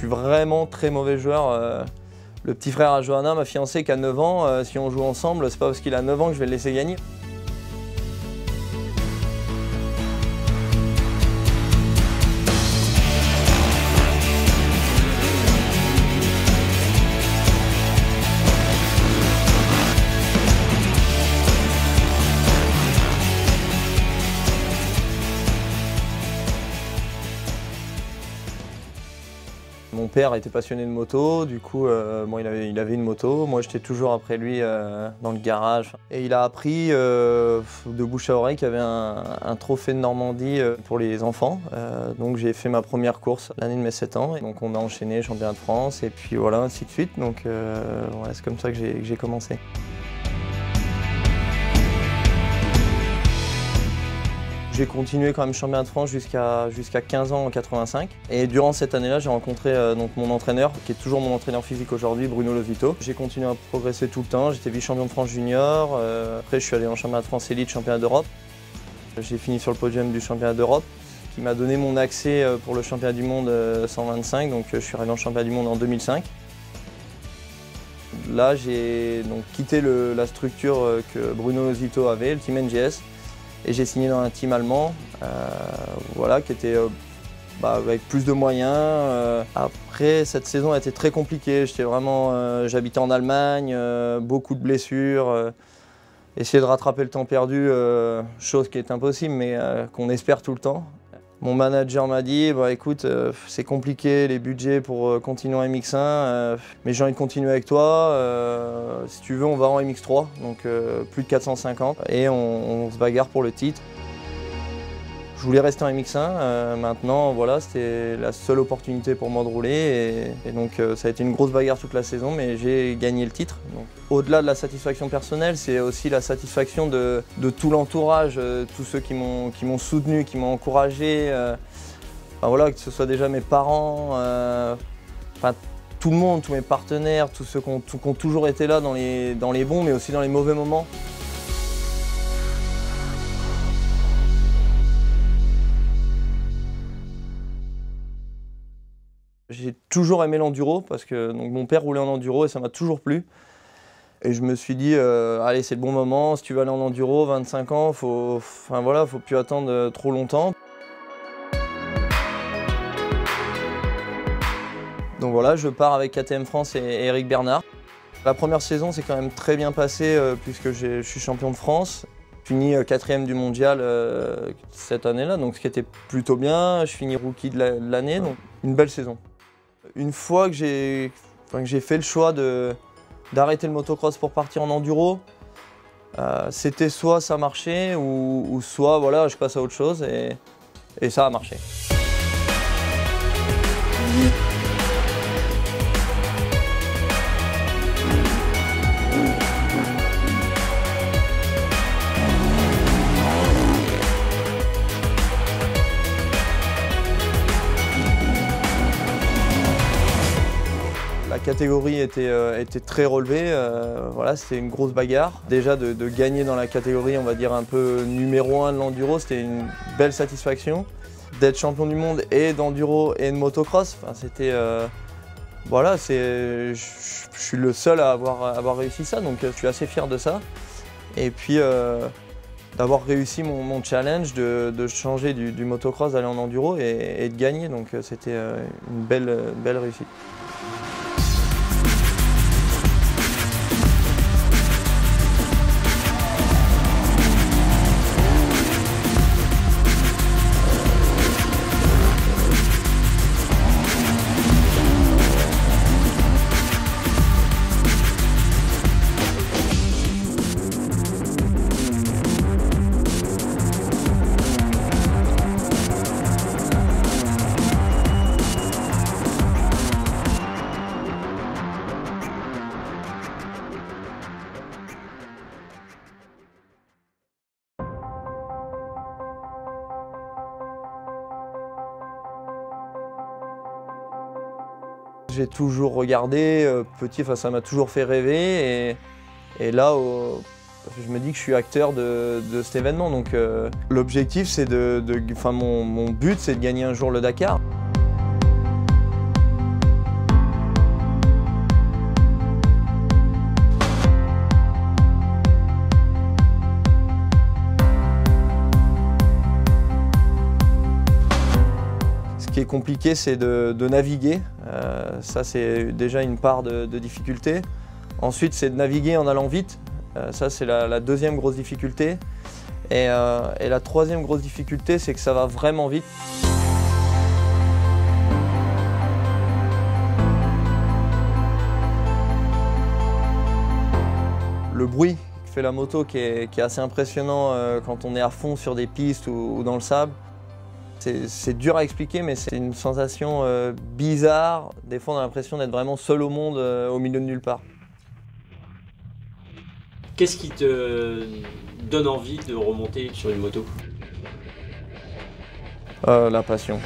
suis vraiment très mauvais joueur. Le petit frère à Johanna, ma fiancée qui a 9 ans, si on joue ensemble, c'est pas parce qu'il a 9 ans que je vais le laisser gagner. Mon père était passionné de moto, du coup bon, il avait une moto, moi j'étais toujours après lui dans le garage. Et il a appris de bouche à oreille qu'il y avait un trophée de Normandie pour les enfants. Donc j'ai fait ma première course l'année de mes 7 ans. Et donc on a enchaîné championnat de France et puis voilà, ainsi de suite. Donc ouais, c'est comme ça que j'ai commencé. J'ai continué quand même championnat de France jusqu'à 15 ans en 85. Et durant cette année-là, j'ai rencontré donc mon entraîneur, qui est toujours mon entraîneur physique aujourd'hui, Bruno Lozito. J'ai continué à progresser tout le temps. J'étais vice-champion de France junior. Après, je suis allé en championnat de France élite, championnat d'Europe. J'ai fini sur le podium du championnat d'Europe, qui m'a donné mon accès pour le championnat du monde 125. Donc je suis arrivé en championnat du monde en 2005. Là, j'ai donc quitté la structure que Bruno Lozito avait, le team NGS. Et j'ai signé dans un team allemand, voilà, qui était avec plus de moyens. Après, cette saison a été très compliquée. J'habitais en Allemagne, beaucoup de blessures. Essayer de rattraper le temps perdu, chose qui est impossible, mais qu'on espère tout le temps. Mon manager m'a dit, écoute, c'est compliqué les budgets pour continuer en MX1, mais j'ai envie de continuer avec toi. Si tu veux, on va en MX3, donc plus de 450, et on se bagarre pour le titre. Je voulais rester en MX1, maintenant voilà, c'était la seule opportunité pour moi de rouler, et donc ça a été une grosse bagarre toute la saison, mais j'ai gagné le titre. Au-delà de la satisfaction personnelle, c'est aussi la satisfaction de tout l'entourage, tous ceux qui m'ont soutenu, qui m'ont encouragé, voilà, que ce soit déjà mes parents, tout le monde, tous mes partenaires, tous ceux qui ont toujours été là dans les bons, mais aussi dans les mauvais moments. J'ai toujours aimé l'enduro parce que donc, mon père roulait en enduro et ça m'a toujours plu. Et je me suis dit, allez, c'est le bon moment, si tu veux aller en enduro, 25 ans, faut plus attendre trop longtemps. Donc voilà, je pars avec KTM France et Eric Bernard. La première saison s'est quand même très bien passée puisque je suis champion de France. Je finis 4e du mondial cette année-là, donc ce qui était plutôt bien. Je finis rookie de l'année, donc une belle saison. Une fois que j'ai fait le choix d'arrêter le motocross pour partir en enduro, c'était soit ça marchait ou soit voilà, je passe à autre chose et ça a marché. La catégorie était très relevée, voilà, c'était une grosse bagarre. Déjà de gagner dans la catégorie, on va dire un peu numéro 1 de l'enduro, c'était une belle satisfaction. D'être champion du monde et d'enduro et de motocross, c'était voilà, je suis le seul à avoir réussi ça, donc je suis assez fier de ça. Et puis d'avoir réussi mon challenge de changer du motocross, d'aller en enduro et de gagner, donc c'était une belle réussite. J'ai toujours regardé, petit, ça m'a toujours fait rêver et là, je me dis que je suis acteur de cet événement. Donc l'objectif, c'est mon but, c'est de gagner un jour le Dakar. qui est compliqué, c'est de naviguer. Ça, c'est déjà une part de difficulté. Ensuite, c'est de naviguer en allant vite. Ça, c'est la deuxième grosse difficulté. Et la troisième grosse difficulté, c'est que ça va vraiment vite. Le bruit que fait la moto qui est assez impressionnant quand on est à fond sur des pistes ou dans le sable. C'est dur à expliquer, mais c'est une sensation bizarre. Des fois, on a l'impression d'être vraiment seul au monde, au milieu de nulle part. Qu'est-ce qui te donne envie de remonter sur une moto ? La passion.